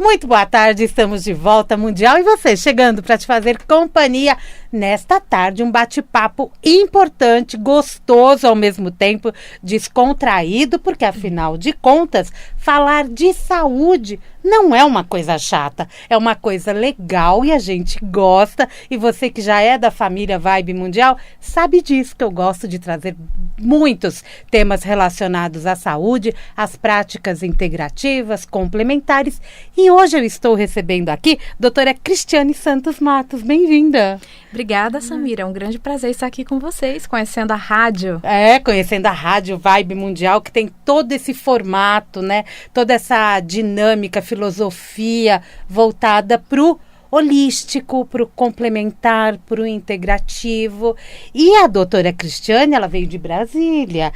Muito boa tarde, estamos de volta, Mundial, e você chegando para te fazer companhia nesta tarde, um bate-papo importante, gostoso ao mesmo tempo, descontraído, porque afinal de contas, falar de saúde não é uma coisa chata, é uma coisa legal e a gente gosta, e você que já é da família Vibe Mundial, sabe disso, que eu gosto de trazer muitos temas relacionados à saúde, às práticas integrativas, complementares, e hoje eu estou recebendo aqui doutora Cristiane Santos Matos, bem-vinda. Obrigada, Samira, é um grande prazer estar aqui com vocês, conhecendo a rádio. Conhecendo a rádio Vibe Mundial, que tem todo esse formato, né? Toda essa dinâmica, filosofia voltada para o holístico, para o complementar, para o integrativo. E a doutora Cristiane, ela veio de Brasília.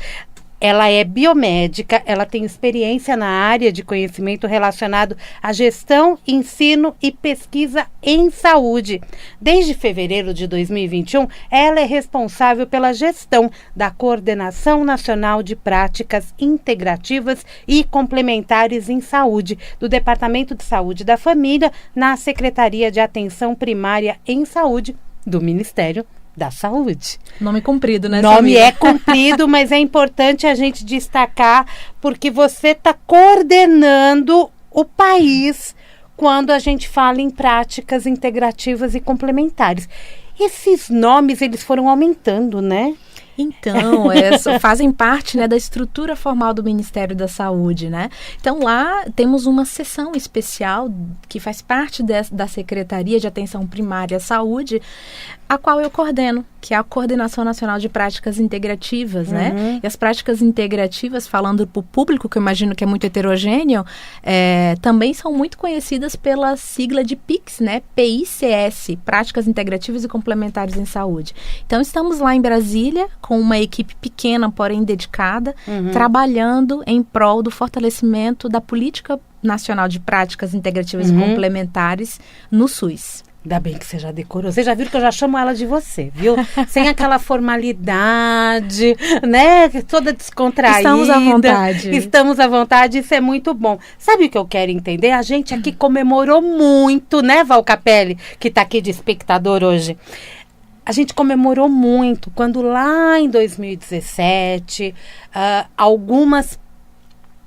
Ela é biomédica, ela tem experiência na área de conhecimento relacionado à gestão, ensino e pesquisa em saúde. Desde fevereiro de 2021, ela é responsável pela gestão da Coordenação Nacional de Práticas Integrativas e Complementares em Saúde, do Departamento de Saúde da Família, na Secretaria de Atenção Primária em Saúde do Ministério da Saúde. Nome comprido, né? Nome é comprido, mas é importante a gente destacar porque você está coordenando o país quando a gente fala em práticas integrativas e complementares. Esses nomes, eles foram aumentando, né? Então, fazem parte, né, da estrutura formal do Ministério da Saúde, né? Então, lá temos uma seção especial que faz parte da Secretaria de Atenção Primária à Saúde, a qual eu coordeno, que é a Coordenação Nacional de Práticas Integrativas, né? E as práticas integrativas, falando para o público, que eu imagino que é muito heterogêneo, também são muito conhecidas pela sigla de PICS, né? PICS, Práticas Integrativas e Complementares em Saúde. Então, estamos lá em Brasília, com uma equipe pequena, porém dedicada, trabalhando em prol do fortalecimento da Política Nacional de Práticas Integrativas e Complementares no SUS. Ainda bem que você já decorou. Você já viu que eu já chamo ela de você, viu? Sem aquela formalidade, né? Toda descontraída. Estamos à vontade. Estamos à vontade, isso é muito bom. Sabe o que eu quero entender? A gente aqui comemorou muito, né, Val Capelli, que está aqui de espectador hoje. A gente comemorou muito quando lá em 2017, algumas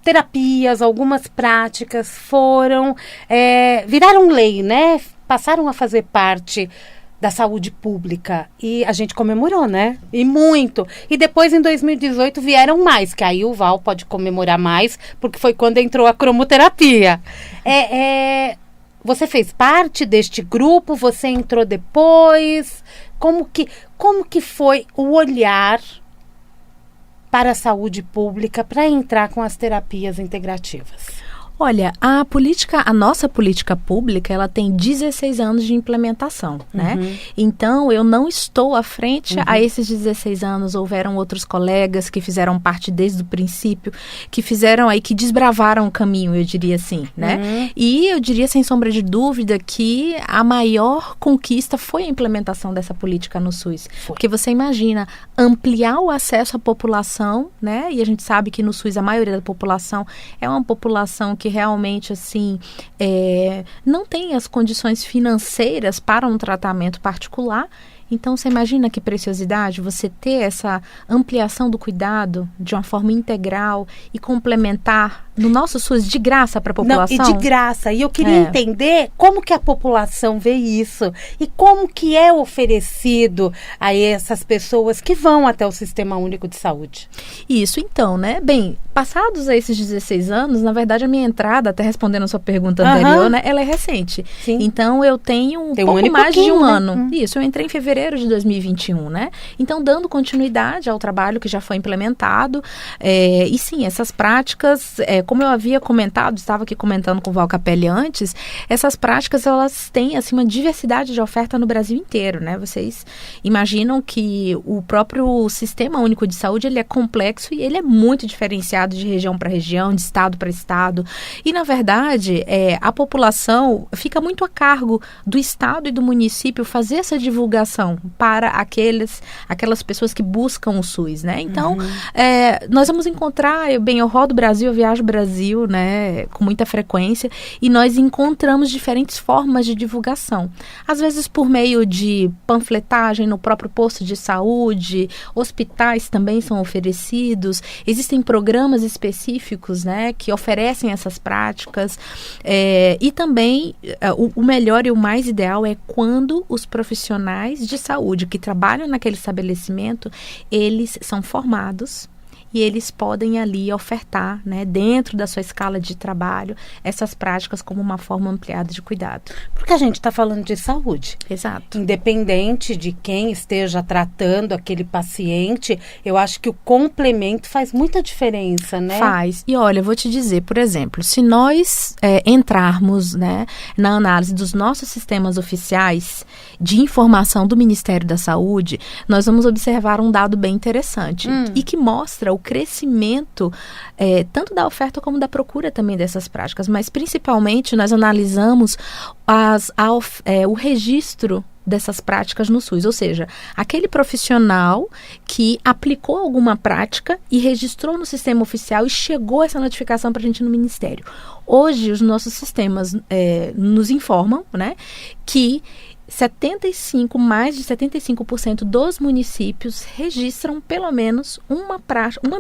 terapias, algumas práticas viraram lei, né? Passaram a fazer parte da saúde pública e a gente comemorou, né? E muito. E depois, em 2018, vieram mais, que aí o Val pode comemorar mais, porque foi quando entrou a cromoterapia. Você fez parte deste grupo? Você entrou depois? Como que foi o olhar para a saúde pública para entrar com as terapias integrativas? Olha, a nossa política pública, ela tem 16 anos de implementação, né? Então, eu não estou à frente a esses 16 anos. Houveram outros colegas que fizeram parte desde o princípio, que desbravaram o caminho, eu diria assim, né? E eu diria, sem sombra de dúvida, que a maior conquista foi a implementação dessa política no SUS. Porque você imagina ampliar o acesso à população, né? E a gente sabe que no SUS a maioria da população é uma população que realmente, assim, não tem as condições financeiras para um tratamento particular. Então, você imagina que preciosidade você ter essa ampliação do cuidado de uma forma integral e complementar no nosso SUS de graça para a população? Não, e de graça. E eu queria entender como que a população vê isso e como que é oferecido a essas pessoas que vão até o Sistema Único de Saúde. Isso, então, né? Bem, passados esses 16 anos, na verdade, a minha entrada, até respondendo a sua pergunta anterior, né? Ela é recente. Sim. Então, eu tenho pouco mais de um ano. Isso, eu entrei em fevereiro de 2021, né? Então, dando continuidade ao trabalho que já foi implementado. E sim, essas práticas, como eu havia comentado, estava aqui comentando com o Val Capelli antes, essas práticas, elas têm, assim, uma diversidade de oferta no Brasil inteiro, né? Vocês imaginam que o próprio Sistema Único de Saúde, ele é complexo e ele é muito diferenciado de região para região, de estado para estado. E, na verdade, a população fica muito a cargo do estado e do município fazer essa divulgação para aquelas pessoas que buscam o SUS, né? Então, nós vamos encontrar, eu rodo o Brasil, eu viajo o Brasil, né, com muita frequência, e nós encontramos diferentes formas de divulgação. Às vezes por meio de panfletagem no próprio posto de saúde, hospitais também são oferecidos, existem programas específicos, né, que oferecem essas práticas, e também o melhor e o mais ideal é quando os profissionais de saúde que trabalham naquele estabelecimento, eles são formados e eles podem ali ofertar, né, dentro da sua escala de trabalho, essas práticas como uma forma ampliada de cuidado. Porque a gente está falando de saúde. Exato. Independente de quem esteja tratando aquele paciente, eu acho que o complemento faz muita diferença, né? Faz. E olha, eu vou te dizer, por exemplo, se nós entrarmos, né, na análise dos nossos sistemas oficiais de informação do Ministério da Saúde, nós vamos observar um dado bem interessante e que mostra o crescimento tanto da oferta como da procura também dessas práticas, mas principalmente nós analisamos o registro dessas práticas no SUS, ou seja, aquele profissional que aplicou alguma prática e registrou no sistema oficial e chegou essa notificação para a gente no Ministério. Hoje, os nossos sistemas nos informam, né, que mais de 75% dos municípios registram pelo menos uma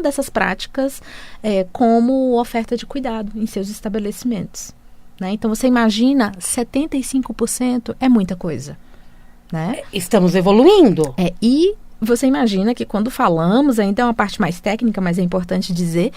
dessas práticas como oferta de cuidado em seus estabelecimentos, né? Então, você imagina, 75% é muita coisa, né? Estamos evoluindo. E você imagina que quando falamos, ainda é uma parte mais técnica, mas é importante dizer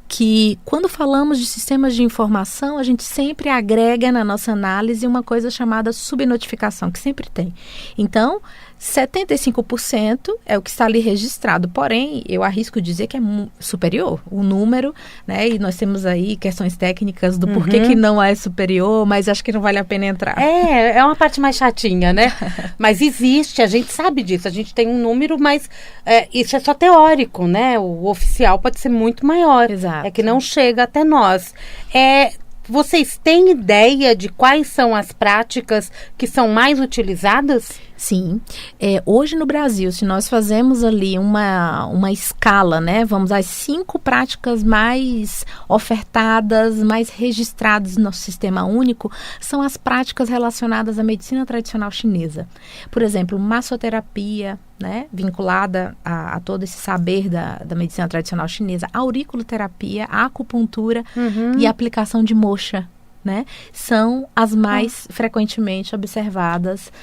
que quando falamos de sistemas de informação, a gente sempre agrega na nossa análise uma coisa chamada subnotificação, que sempre tem. Então, 75% é o que está ali registrado, porém, eu arrisco dizer que é superior o número, né? E nós temos aí questões técnicas do porquê que não é superior, mas acho que não vale a pena entrar. É uma parte mais chatinha, né? Mas existe, a gente sabe disso, a gente tem um número, mas isso é só teórico, né? O oficial pode ser muito maior. Exato. É que não chega até nós. Vocês têm ideia de quais são as práticas que são mais utilizadas? Sim. Hoje no Brasil, se nós fazemos ali uma escala, né? Vamos às 5 práticas mais ofertadas, mais registradas no nosso sistema único, são as práticas relacionadas à medicina tradicional chinesa. Por exemplo, massoterapia, né, vinculada a todo esse saber da medicina tradicional chinesa, auriculoterapia, acupuntura e aplicação de moxa, né, são as mais frequentemente observadas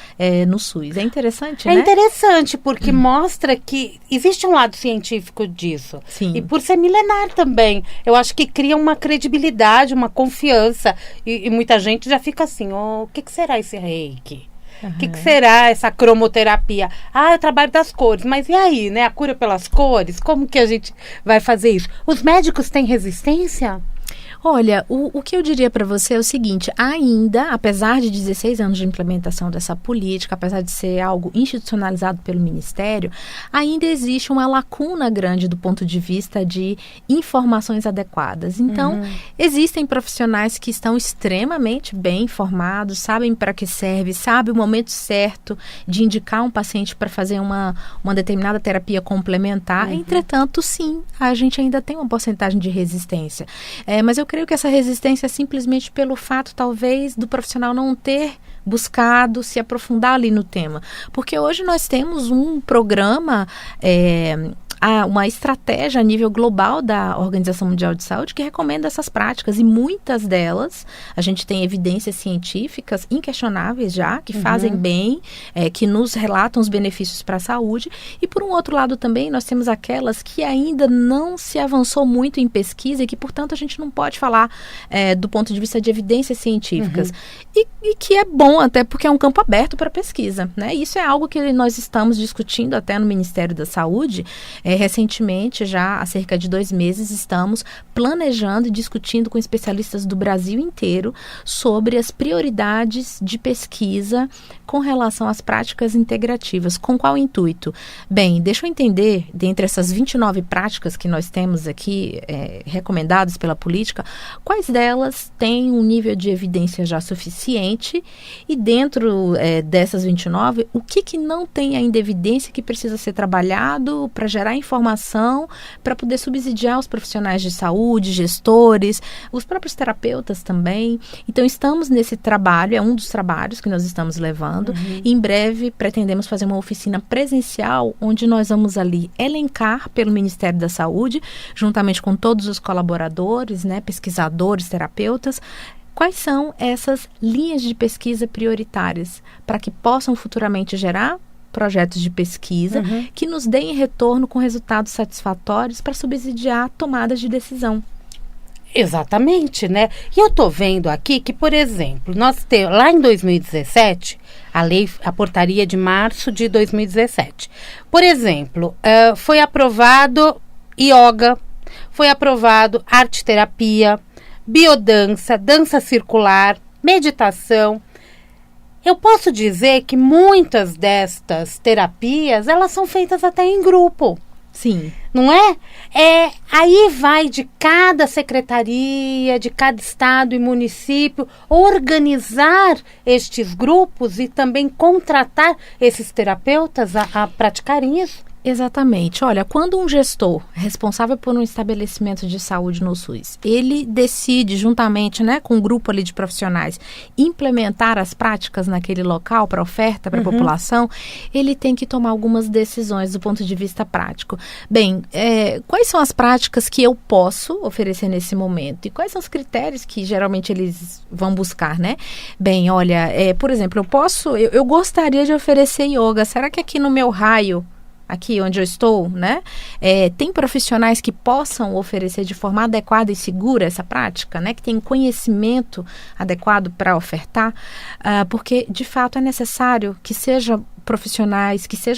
no SUS. É interessante, né? É interessante, porque mostra que existe um lado científico disso. Sim. E por ser milenar também. Eu acho que cria uma credibilidade, uma confiança. E muita gente já fica assim, o que será esse reiki? O que será essa cromoterapia? É o trabalho das cores. Mas e aí, né? A cura pelas cores? Como que a gente vai fazer isso? Os médicos têm resistência? Olha, o que eu diria para você é o seguinte, ainda, apesar de 16 anos de implementação dessa política, apesar de ser algo institucionalizado pelo Ministério, ainda existe uma lacuna grande do ponto de vista de informações adequadas. Então, existem profissionais que estão extremamente bem informados, sabem para que serve, sabem o momento certo de indicar um paciente para fazer uma determinada terapia complementar. Entretanto, sim, a gente ainda tem uma porcentagem de resistência. Mas eu creio que essa resistência é simplesmente pelo fato, talvez, do profissional não ter buscado se aprofundar ali no tema. Porque hoje nós temos um programa, uma estratégia a nível global da Organização Mundial de Saúde que recomenda essas práticas, e muitas delas a gente tem evidências científicas inquestionáveis já, que fazem bem, que nos relatam os benefícios para a saúde, e por um outro lado também nós temos aquelas que ainda não se avançou muito em pesquisa e que, portanto, a gente não pode falar do ponto de vista de evidências científicas, e que é bom até porque é um campo aberto para pesquisa, né? Isso é algo que nós estamos discutindo até no Ministério da Saúde. Recentemente, já há cerca de 2 meses, estamos planejando e discutindo com especialistas do Brasil inteiro sobre as prioridades de pesquisa com relação às práticas integrativas. Com qual intuito? Bem, deixa eu entender, dentre essas 29 práticas que nós temos aqui, recomendadas pela política, quais delas têm um nível de evidência já suficiente, e dentro dessas 29, o que não tem ainda evidência que precisa ser trabalhado para gerar informação para poder subsidiar os profissionais de saúde, gestores, os próprios terapeutas também. Então, estamos nesse trabalho, é um dos trabalhos que nós estamos levando. E em breve, pretendemos fazer uma oficina presencial, onde nós vamos ali elencar pelo Ministério da Saúde, juntamente com todos os colaboradores, né, pesquisadores, terapeutas, quais são essas linhas de pesquisa prioritárias para que possam futuramente gerar projetos de pesquisa que nos deem retorno com resultados satisfatórios para subsidiar tomadas de decisão. Exatamente, né? E eu tô vendo aqui que, por exemplo, nós temos lá em 2017, a portaria de março de 2017, por exemplo, foi aprovado yoga, foi aprovado arte-terapia, biodança, dança circular, meditação. Eu posso dizer que muitas destas terapias, elas são feitas até em grupo. Sim. Não é? Aí vai de cada secretaria, de cada estado e município, organizar estes grupos e também contratar esses terapeutas a praticarem isso. Exatamente. Olha, quando um gestor responsável por um estabelecimento de saúde no SUS, ele decide, juntamente, né, com um grupo ali de profissionais, implementar as práticas naquele local para oferta para a população, ele tem que tomar algumas decisões do ponto de vista prático. Bem, quais são as práticas que eu posso oferecer nesse momento? E quais são os critérios que geralmente eles vão buscar, né? Bem, olha, por exemplo, eu gostaria de oferecer yoga. Será que aqui no meu raio, aqui onde eu estou, né, tem profissionais que possam oferecer de forma adequada e segura essa prática, né, que tem conhecimento adequado para ofertar, porque de fato é necessário que sejam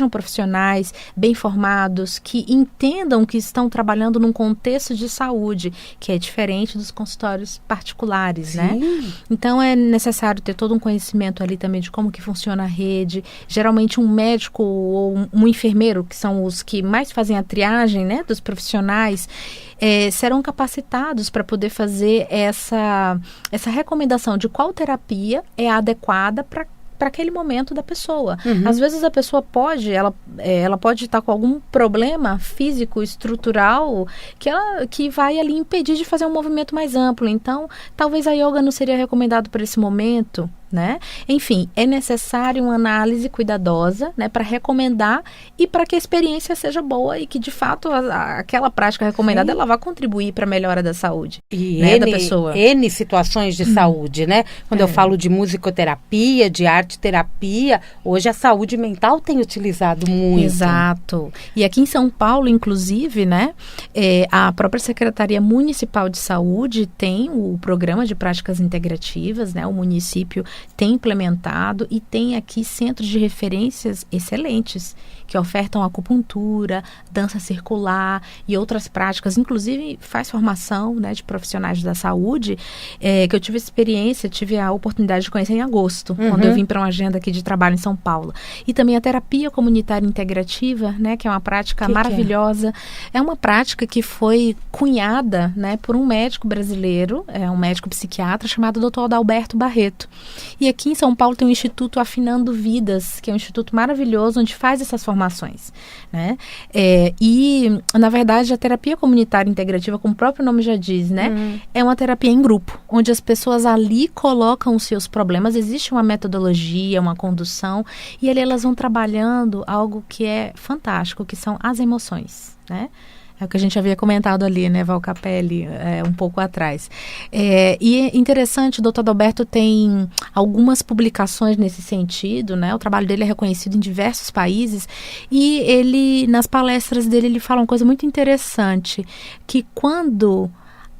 profissionais bem formados, que entendam que estão trabalhando num contexto de saúde, que é diferente dos consultórios particulares, né? Então é necessário ter todo um conhecimento ali também de como que funciona a rede. Geralmente um médico ou um enfermeiro, que são os que mais fazem a triagem, né, dos profissionais, serão capacitados para poder fazer essa recomendação de qual terapia é adequada para aquele momento da pessoa. Às vezes a pessoa pode estar com algum problema físico, estrutural, que vai ali impedir de fazer um movimento mais amplo. Então, talvez a yoga não seria recomendado para esse momento, né? Enfim, é necessário uma análise cuidadosa, né, para recomendar e para que a experiência seja boa e que, de fato, aquela prática recomendada, ela vá contribuir para a melhora da saúde, né, da pessoa. N situações de saúde, né? Quando eu falo de musicoterapia, de arte-terapia, hoje a saúde mental tem utilizado muito. Exato. E aqui em São Paulo, inclusive, né, a própria Secretaria Municipal de Saúde tem o programa de práticas integrativas, né, o município tem implementado e tem aqui centros de referências excelentes que ofertam acupuntura, dança circular e outras práticas, inclusive faz formação, né, de profissionais da saúde, que eu tive a oportunidade de conhecer em agosto, quando eu vim para uma agenda aqui de trabalho em São Paulo. E também a terapia comunitária integrativa, né, que é uma prática maravilhosa. É uma prática que foi cunhada, né, por um médico brasileiro, um médico psiquiatra chamado Dr. Adalberto Barreto. E aqui em São Paulo tem o Instituto Afinando Vidas, que é um instituto maravilhoso, onde faz essas formações, né? E, na verdade, a terapia comunitária integrativa, como o próprio nome já diz, né? É uma terapia em grupo, onde as pessoas ali colocam os seus problemas, existe uma metodologia, uma condução, e ali elas vão trabalhando algo que é fantástico, que são as emoções, né? É o que a gente havia comentado ali, né, Val Capelli, um pouco atrás. E é interessante, o Dr. Adalberto tem algumas publicações nesse sentido, né? O trabalho dele é reconhecido em diversos países e ele, nas palestras dele, ele fala uma coisa muito interessante, que quando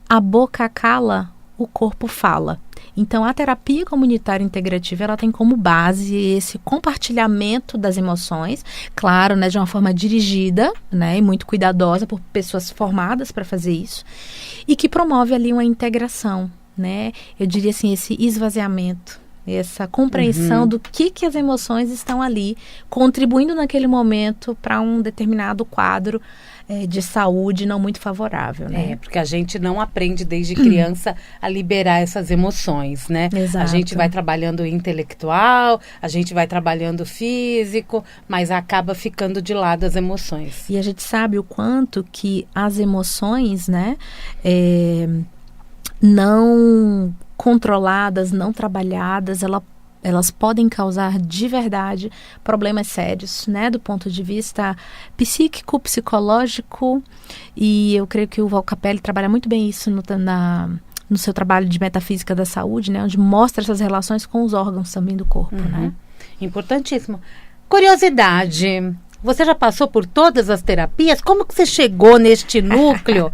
a boca cala, o corpo fala. Então, a terapia comunitária integrativa, ela tem como base esse compartilhamento das emoções, claro, né, de uma forma dirigida, né, e muito cuidadosa por pessoas formadas para fazer isso, e que promove ali uma integração, né, eu diria assim, esse esvaziamento, essa compreensão do que as emoções estão ali, contribuindo naquele momento para um determinado quadro de saúde não muito favorável, né? Porque a gente não aprende desde criança a liberar essas emoções, né? Exato. A gente vai trabalhando intelectual, a gente vai trabalhando físico, mas acaba ficando de lado as emoções. E a gente sabe o quanto que as emoções, né, não controladas, não trabalhadas, elas podem causar de verdade problemas sérios, né, do ponto de vista psíquico, psicológico, e eu creio que o Val Capelli trabalha muito bem isso no seu trabalho de metafísica da saúde, né, onde mostra essas relações com os órgãos também do corpo, né? Importantíssimo. Curiosidade. Você já passou por todas as terapias? Como que você chegou neste núcleo?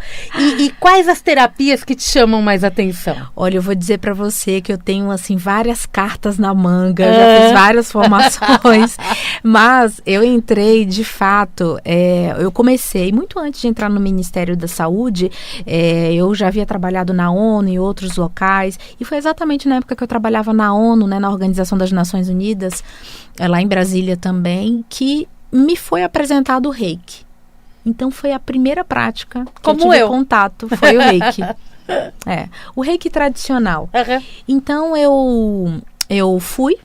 E quais as terapias que te chamam mais atenção? Olha, eu vou dizer para você que eu tenho, assim, várias cartas na manga, já fiz várias formações, mas eu entrei, de fato, eu comecei, muito antes de entrar no Ministério da Saúde, eu já havia trabalhado na ONU e outros locais, e foi exatamente na época que eu trabalhava na ONU, né, na Organização das Nações Unidas, lá em Brasília também, que me foi apresentado o Reiki. Então, foi a primeira prática que eu tive contato, foi o Reiki. O Reiki tradicional. Então, eu fui,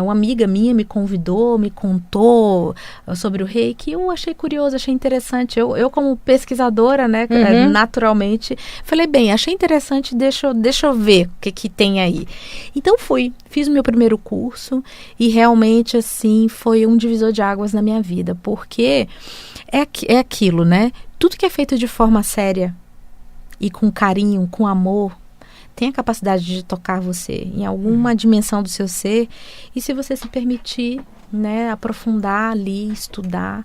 uma amiga minha me convidou, me contou sobre o Reiki, eu achei curioso, achei interessante. Eu como pesquisadora, né, naturalmente, falei, bem, achei interessante, deixa eu ver o que tem aí. Então fiz o meu primeiro curso e realmente, assim, foi um divisor de águas na minha vida, porque é aquilo, né? Tudo que é feito de forma séria e com carinho, com amor, tem a capacidade de tocar você em alguma dimensão do seu ser, e se você se permitir, né, aprofundar ali, estudar,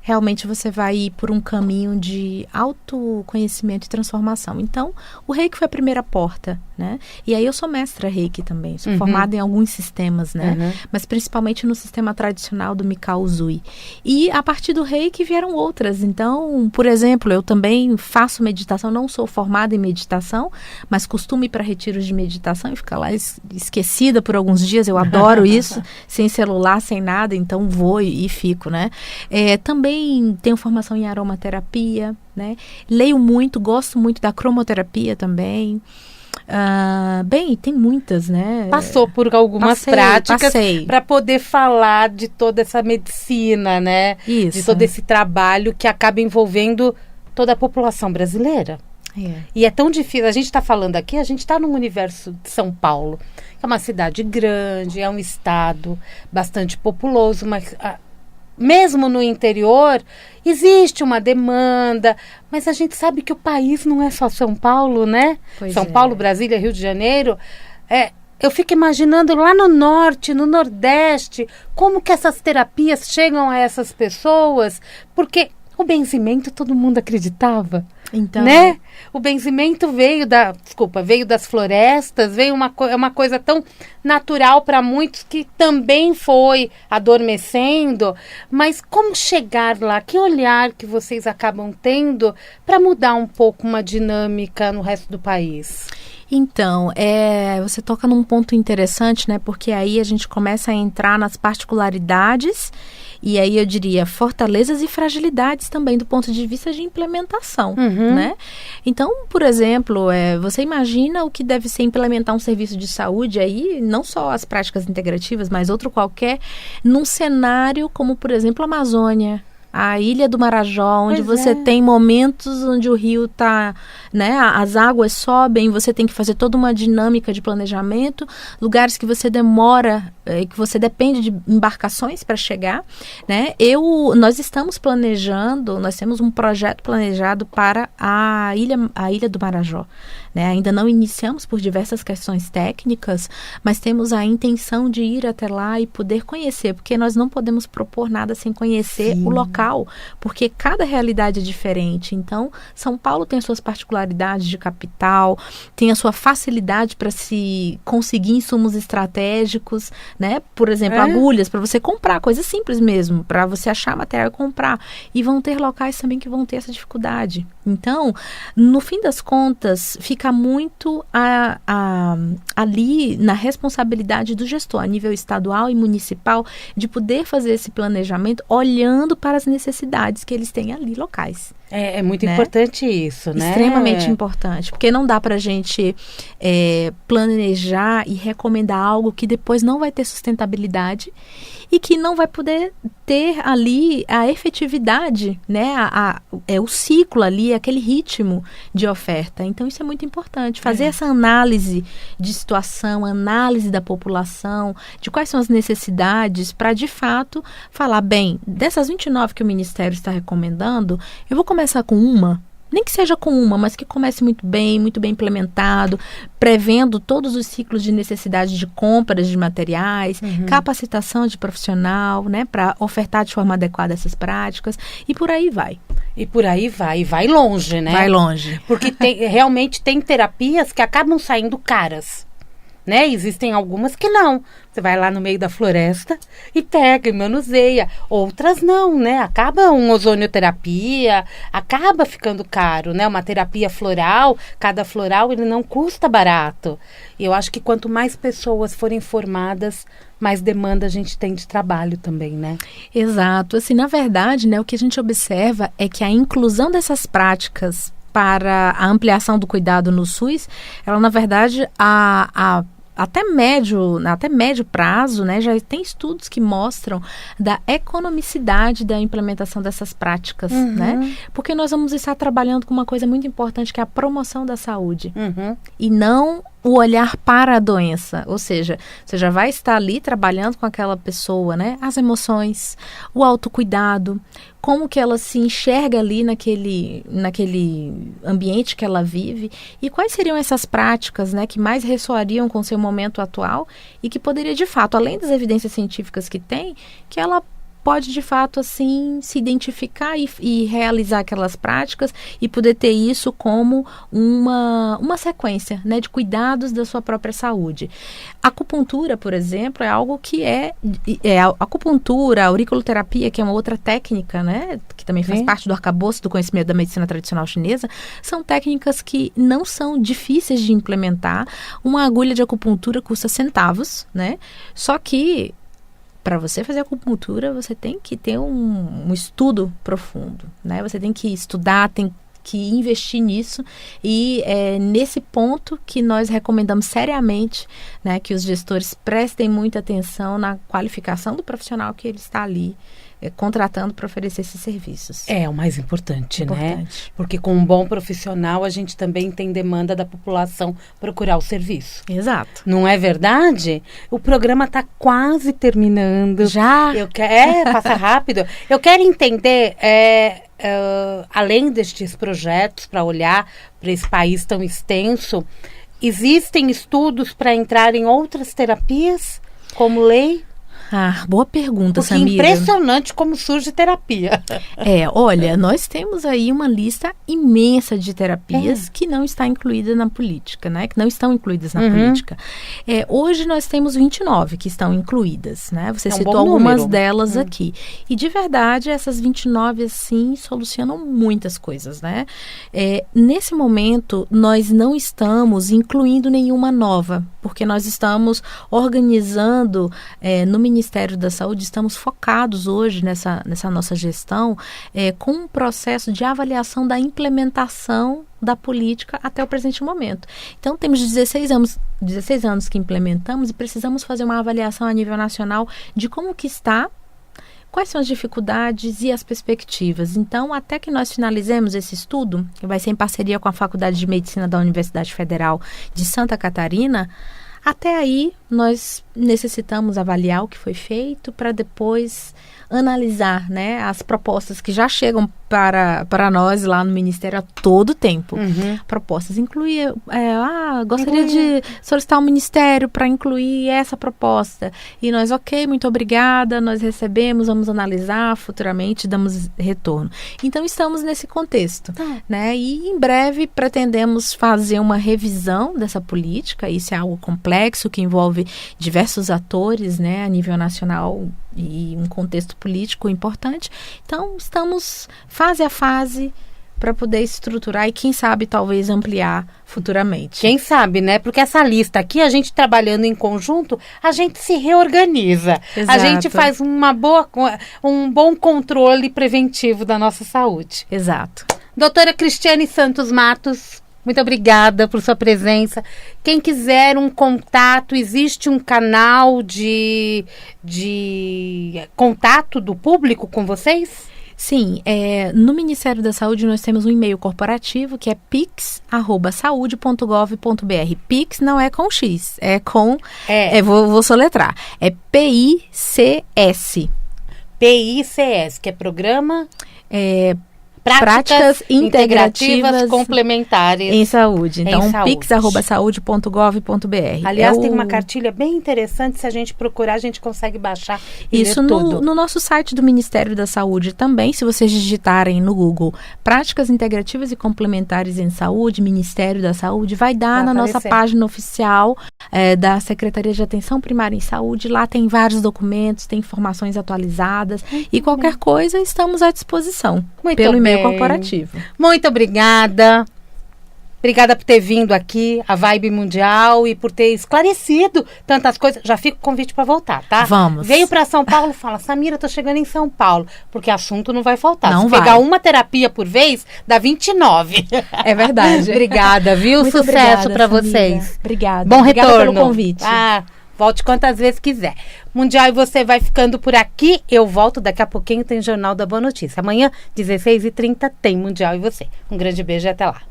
realmente você vai ir por um caminho de autoconhecimento e transformação. Então, o Reiki foi a primeira porta, né? E aí eu sou mestra Reiki também, sou formada em alguns sistemas, né? Mas principalmente no sistema tradicional do Mikao Usui. E a partir do Reiki vieram outras. Então, por exemplo, eu também faço meditação, não sou formada em meditação, mas costumo ir para retiros de meditação e ficar lá esquecida por alguns dias. Eu adoro isso, sem celular, sem nada, então vou e fico, né? Também tenho formação em aromaterapia, né? Leio muito, gosto muito da cromoterapia também. Bem, tem muitas, né? Passou por algumas práticas para poder falar de toda essa medicina, né? Isso. De todo esse trabalho que acaba envolvendo toda a população brasileira. E é tão difícil, a gente está falando aqui, a gente está num universo de São Paulo, que é uma cidade grande, é um estado bastante populoso, mas mesmo no interior existe uma demanda, mas a gente sabe que o país não é só São Paulo, né? São Paulo, Brasília, Rio de Janeiro. Eu fico imaginando lá no norte, no nordeste, como que essas terapias chegam a essas pessoas, porque o benzimento todo mundo acreditava, então, né? O benzimento veio das florestas, veio uma coisa tão natural para muitos que também foi adormecendo, mas como chegar lá? Que olhar que vocês acabam tendo para mudar um pouco uma dinâmica no resto do país? Então, você toca num ponto interessante, né? Porque aí a gente começa a entrar nas particularidades e aí eu diria fortalezas e fragilidades também do ponto de vista de implementação, né? Então, por exemplo, você imagina o que deve ser implementar um serviço de saúde aí, não só as práticas integrativas, mas outro qualquer, num cenário como, por exemplo, a Amazônia, a Ilha do Marajó, onde você tem momentos onde o rio está, né, as águas sobem, você tem que fazer toda uma dinâmica de planejamento, lugares que você demora, que você depende de embarcações para chegar, né? Nós estamos planejando, nós temos um projeto planejado para a Ilha do Marajó, né? Ainda não iniciamos por diversas questões técnicas, mas temos a intenção de ir até lá e poder conhecer, porque nós não podemos propor nada sem conhecer o local, porque cada realidade é diferente. Então, São Paulo tem as suas particularidades de capital, tem a sua facilidade para se conseguir insumos estratégicos, né? Por exemplo, agulhas para você comprar, coisa simples mesmo, para você achar material e comprar. E vão ter locais também que vão ter essa dificuldade. Então, no fim das contas, fica muito ali na responsabilidade do gestor, a nível estadual e municipal, de poder fazer esse planejamento olhando para as necessidades que eles têm ali locais. É muito importante isso, né? Extremamente importante, porque não dá para a gente planejar e recomendar algo que depois não vai ter sustentabilidade e que não vai poder ter ali a efetividade, né? O ciclo ali, aquele ritmo de oferta. Então, isso é muito importante. Fazer essa análise de situação, análise da população, de quais são as necessidades, para, de fato, falar, bem, dessas 29 que o Ministério está recomendando, eu vou começar com uma. Nem que seja com uma, mas que comece muito bem implementado, prevendo todos os ciclos de necessidade de compras de materiais, capacitação de profissional, né, para ofertar de forma adequada essas práticas, e por aí vai. E por aí vai, e vai longe, né? Vai longe. Porque realmente tem terapias que acabam saindo caras, né? Existem algumas que não. Você vai lá no meio da floresta e pega e manuseia. Outras não, né? Acaba uma ozonioterapia, acaba ficando caro, né? Uma terapia floral, cada floral ele não custa barato. E eu acho que quanto mais pessoas forem formadas, mais demanda a gente tem de trabalho também, né? Exato. Assim, na verdade, né, o que a gente observa é que a inclusão dessas práticas para a ampliação do cuidado no SUS, ela, na verdade, até médio prazo, né, já tem estudos que mostram da economicidade da implementação dessas práticas, né? Porque nós vamos estar trabalhando com uma coisa muito importante, que é a promoção da saúde. E não o olhar para a doença, ou seja, você já vai estar ali trabalhando com aquela pessoa, né? As emoções, o autocuidado, como que ela se enxerga ali naquele ambiente que ela vive, e quais seriam essas práticas, né, que mais ressoariam com o seu momento atual e que poderia, de fato, além das evidências científicas que tem, que ela pode, de fato, assim, se identificar e realizar aquelas práticas e poder ter isso como uma sequência, né, de cuidados da sua própria saúde. A acupuntura, por exemplo, é algo que a acupuntura, a auriculoterapia, que é uma outra técnica, né, que também faz parte do arcabouço do conhecimento da medicina tradicional chinesa, são técnicas que não são difíceis de implementar. Uma agulha de acupuntura custa centavos, né, só que para você fazer acupuntura, você tem que ter um estudo profundo, né? Você tem que estudar, tem que investir nisso, e é nesse ponto que nós recomendamos seriamente, né, que os gestores prestem muita atenção na qualificação do profissional que ele está ali contratando para oferecer esses serviços. É o mais importante, né? Porque com um bom profissional a gente também tem demanda da população procurar o serviço. Exato. Não é verdade? O programa está quase terminando. Já? Passa rápido. Eu quero entender, além destes projetos para olhar para esse país tão extenso, existem estudos para entrar em outras terapias como lei? Boa pergunta, Porque Samira. Impressionante como surge terapia. Olha, nós temos aí uma lista imensa de terapias que não está incluída na política, né? Que não estão incluídas na política. Hoje nós temos 29 que estão incluídas, né? Você citou algumas delas aqui. E de verdade, essas 29, assim, solucionam muitas coisas, né? Nesse momento, nós não estamos incluindo nenhuma nova, porque nós estamos organizando no Ministério da Saúde, estamos focados hoje nessa nossa gestão com um processo de avaliação da implementação da política até o presente momento. Então, temos 16 anos que implementamos e precisamos fazer uma avaliação a nível nacional de como que está, quais são as dificuldades e as perspectivas. Então, até que nós finalizemos esse estudo, que vai ser em parceria com a Faculdade de Medicina da Universidade Federal de Santa Catarina, até aí nós necessitamos avaliar o que foi feito para depois analisar, né, as propostas que já chegam para nós lá no Ministério a todo tempo. Propostas incluir, gostaria de solicitar o Ministério para incluir essa proposta. E nós, ok, muito obrigada, nós recebemos, vamos analisar, futuramente damos retorno. Então, estamos nesse contexto, né, e em breve pretendemos fazer uma revisão dessa política. Isso é algo complexo que envolve envolve diversos atores, né, a nível nacional e um contexto político importante. Então, estamos fase a fase para poder estruturar e, quem sabe, talvez ampliar futuramente. Quem sabe, né? Porque essa lista aqui, a gente trabalhando em conjunto, a gente se reorganiza. Exato. A gente faz um bom controle preventivo da nossa saúde. Exato. Doutora Cristiane Santos Matos, muito obrigada por sua presença. Quem quiser um contato, existe um canal de contato do público com vocês? Sim, no Ministério da Saúde nós temos um e-mail corporativo que é pix@saude.gov.br. Pix não é com X, é com... vou soletrar. É PICS. PICS, que é Programa... Práticas integrativas complementares em saúde. Então, pix@saude.gov.br. Aliás, tem uma cartilha bem interessante. Se a gente procurar, a gente consegue baixar e isso ler tudo. No nosso site do Ministério da Saúde também. Se vocês digitarem no Google Práticas Integrativas e Complementares em Saúde, Ministério da Saúde, vai dar na nossa página oficial da Secretaria de Atenção Primária em Saúde. Lá tem vários documentos, tem informações atualizadas. E qualquer coisa, estamos à disposição. Pelo e-mail corporativo. Muito obrigada. Obrigada por ter vindo aqui, a Vibe Mundial, e por ter esclarecido tantas coisas. Já fica o convite para voltar, tá? Vamos. Veio para São Paulo, fala, Samira, tô chegando em São Paulo, porque assunto não vai faltar. Não Se vai. pegar uma terapia por vez, dá 29. É verdade. Obrigada, viu? Muito Sucesso para Samira. vocês. Obrigada. Bom Obrigada retorno. pelo convite. Volte quantas vezes quiser. Mundial e você vai ficando por aqui. Eu volto daqui a pouquinho, tem Jornal da Boa Notícia. Amanhã, 16h30, tem Mundial e você. Um grande beijo e até lá.